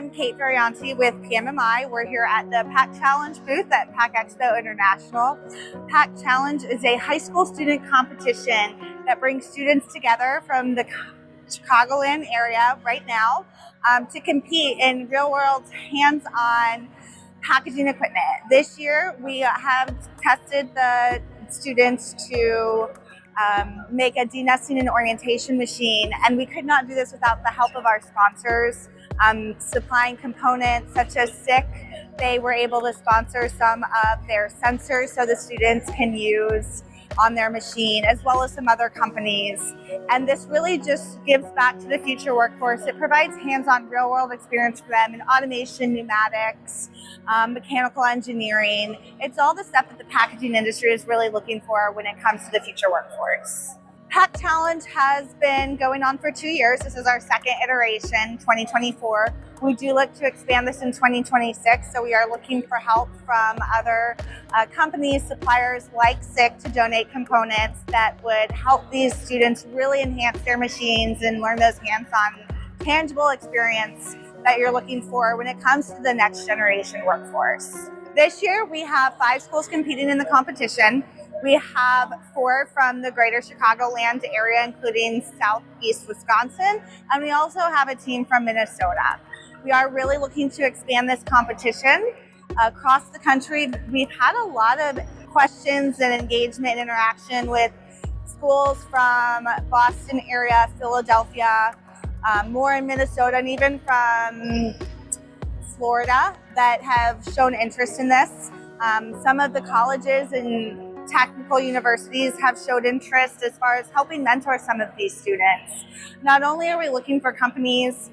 I'm Kate Varianti with PMMI. We're here at the Pack Challenge booth at Pack Expo International. Pack Challenge is a high school student competition that brings students together from the Chicagoland area right now to compete in real-world hands-on packaging equipment. This year we have tested the students to make a denesting and orientation machine, and we could not do this without the help of our sponsors supplying components such as SICK. They were able to sponsor some of their sensors so the students can use on their machine, as well as some other companies. And this really just gives back to the future workforce. It provides hands-on real-world experience for them in automation, pneumatics, mechanical engineering. It's all the stuff that the packaging industry is really looking for when it comes to the future workforce. Pack Challenge has been going on for 2 years. This is our second iteration, 2024. We do look to expand this in 2026, so we are looking for help from other companies, suppliers like SICK to donate components that would help these students really enhance their machines and learn those hands-on, tangible experience that you're looking for when it comes to the next generation workforce. This year, we have 5 schools competing in the competition. We have 4 from the greater Chicagoland area, including southeast Wisconsin, and we also have a team from Minnesota. We are really looking to expand this competition across the country. We've had a lot of questions and engagement and interaction with schools from Boston area, Philadelphia, more in Minnesota, and even from Florida that have shown interest in this. Some of the colleges and technical universities have showed interest as far as helping mentor some of these students. Not only are we looking for companies,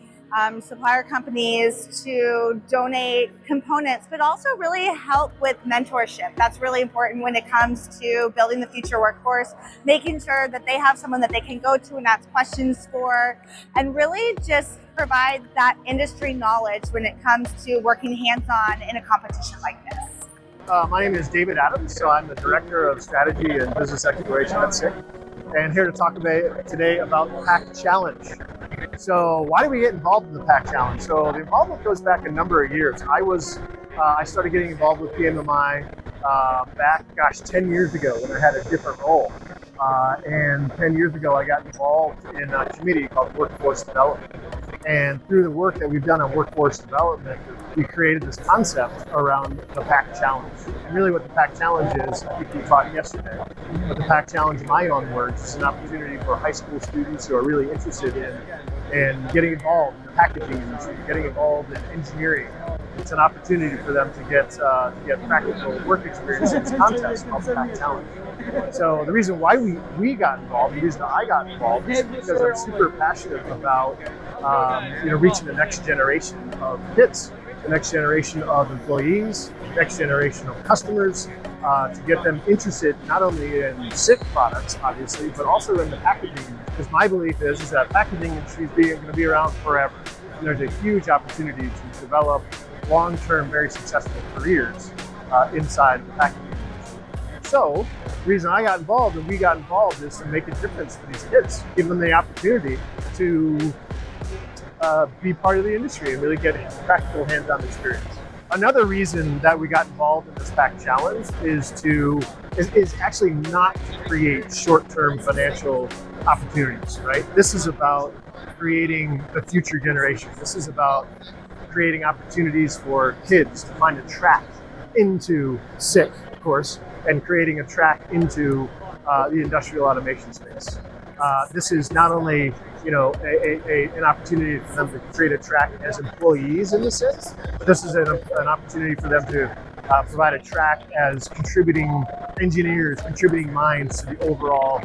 supplier companies to donate components, but also really help with mentorship. That's really important when it comes to building the future workforce, making sure that they have someone that they can go to and ask questions for, and really just provide that industry knowledge when it comes to working hands-on in a competition like this. My name is David Adams, so I'm the Director of Strategy and Business Exploration at SICK, and here to talk today about the Pack Challenge. So why did we get involved in the Pack Challenge? So the involvement goes back a number of years. I started getting involved with PMMI back, 10 years ago when I had a different role. And 10 years ago, I got involved in a committee called Workforce Development. And through the work that we've done on workforce development, we created this concept around the Pack Challenge. And really what the Pack Challenge is, I think we talked yesterday, but the Pack Challenge, in my own words, is an opportunity for high school students who are really interested in getting involved in the packaging industry, getting involved in engineering. It's an opportunity for them to get practical work experience in this contest called the Pack Challenge. So the reason why we got involved, the reason I got involved, is because I'm super passionate about reaching the next generation of kids, the next generation of employees, the next generation of customers, to get them interested not only in SICK products, obviously, but also in the packaging. Because my belief is that packaging industry is going to be around forever. And there's a huge opportunity to develop long-term, very successful careers inside the packaging industry. So the reason I got involved and we got involved is to make a difference for these kids, give them the opportunity to be part of the industry and really get practical hands-on experience. Another reason that we got involved in this Pack Challenge is actually not to create short-term financial opportunities, right? This is about creating the future generation. This is about creating opportunities for kids to find a track into SICK, of course, and creating a track into the industrial automation space. This is not only an opportunity for them to create a track as employees in the SICK, but this is an opportunity for them to provide a track as contributing engineers, contributing minds to the overall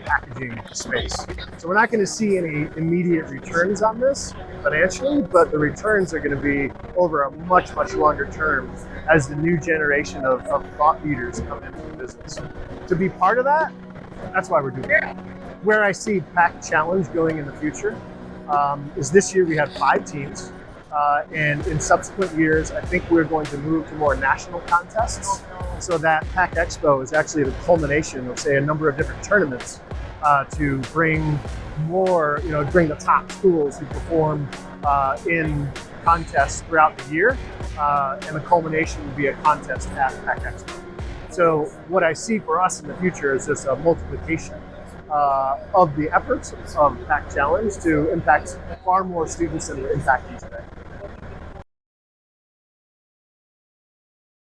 packaging space. So we're not going to see any immediate returns on this financially, but the returns are going to be over a much, much longer term as the new generation of thought leaders come into the business. To be part of that, that's why we're doing it. Where I see Pack Challenge going in the future is this year we had 5 teams. And in subsequent years, I think we're going to move to more national contests so that Pack Expo is actually the culmination of, say, a number of different tournaments to bring more, bring the top schools who perform in contests throughout the year, and the culmination will be a contest at PAC Expo. So what I see for us in the future is just a multiplication of the efforts of PAC Challenge to impact far more students than we're impacting today.